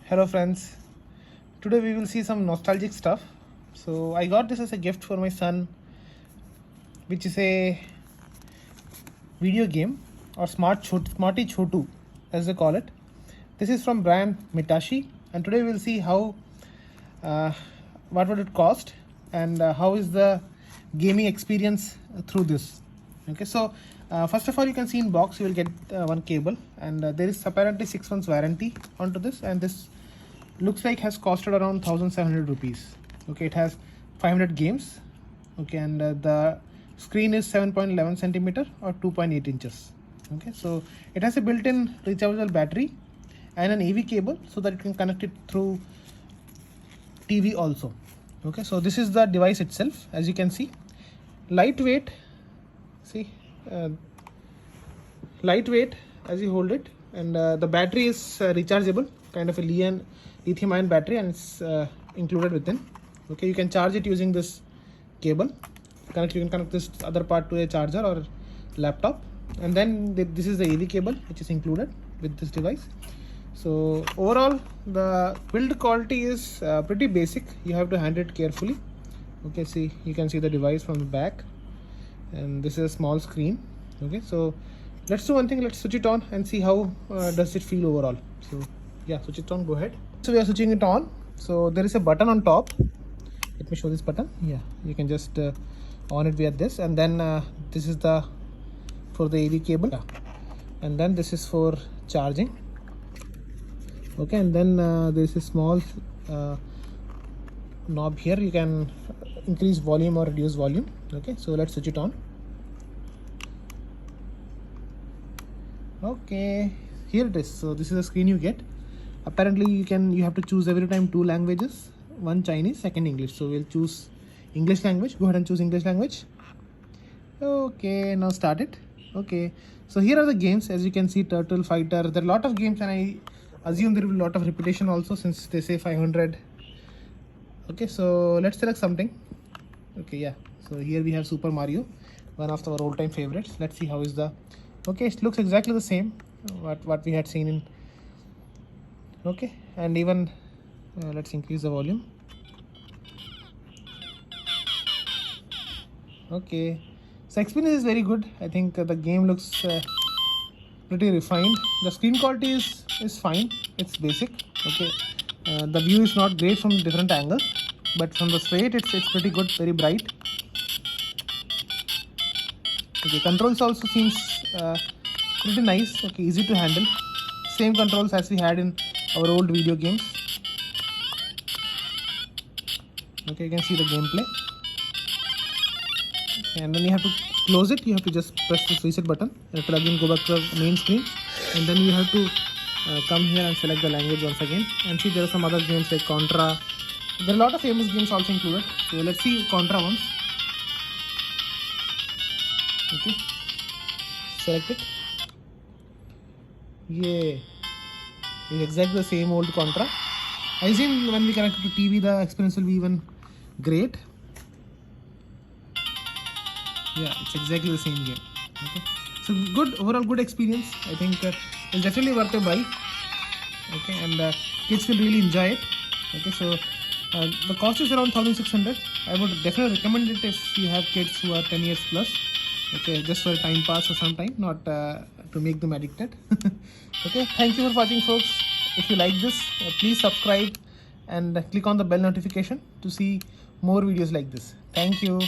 Hello friends, today we will see some nostalgic stuff. So I got this as a gift for my son, which is a video game or Smarty Chotu as they call it. This is from brand Mitashi, and today we will see how uh, what would it cost and how is the gaming experience through this. Okay, so first of all, you can see in box you will get one cable, and there is apparently 6 months warranty onto this, and this looks like has costed around 1700 rupees. Okay, it has 500 games. Okay, and the screen is 7.11 centimeter or 2.8 inches. Okay, so it has a built-in rechargeable battery and an AV cable so that you can connect it through TV also. Okay, so this is the device itself. As you can see, lightweight. See, lightweight as you hold it, and the battery is rechargeable, kind of a lithium ion battery, and it's included within. Okay, you can charge it using this cable. You can connect this other part to a charger or laptop, and then this is the AV cable which is included with this device. So overall, the build quality is pretty basic. You have to handle it carefully. Okay, see, you can see the device from the back, and this is a small screen. Okay, so let's do one thing. Let's switch it on and see how does it feel overall. So yeah, switch it on. Go ahead. So we are switching it on. So there is a button on top. Let me show this button. Yeah, you can just on it via this, and then this is the for the AV cable, yeah. And then this is for charging. Okay, and then there is a small knob here. You can increase volume or reduce volume. Okay, so let's switch it on. Okay, here it is. So this is the screen you get. Apparently you have to choose every time 2 languages, one Chinese, second English. So we'll choose English language. Go ahead and choose English language. Okay, now start it. Okay, so here are the games. As you can see, Turtle Fighter. There are a lot of games, and I assume there will be a lot of repetition also since they say 500. Okay, so let's select something. Okay, yeah, so here we have Super Mario, one of our all-time favorites. Let's see how is the. Okay, it looks exactly the same what we had seen in. Okay, and even let's increase the volume. Okay, so experience is very good. I think the game looks pretty refined. The screen quality is fine. It's basic. Okay, the view is not great from different angles, but from the straight it's pretty good, very bright. Okay, controls also seems pretty nice. Okay, easy to handle. Same controls as we had in our old video games. Okay, you can see the gameplay. Okay, and then you have to close it. You have to just press this reset button. You have to again go back to the main screen, and then you have to come here and select the language once again. And see, there are some other games like Contra. There are a lot of famous games also included. So let's see Contra once. Okay, select it. Yeah, it's exactly the same old Contra. I assume when we connect it to TV, the experience will be even great. Yeah, it's exactly the same game. Okay, so good overall, good experience. I think it's definitely worth a buy. Okay, and kids will really enjoy it. Okay, so the cost is around 1600. I would definitely recommend it if you have kids who are 10 years plus. Okay, just for a time pass or some time, not to make them addicted. Okay, thank you for watching, folks. If you like this, please subscribe and click on the bell notification to see more videos like this. Thank you.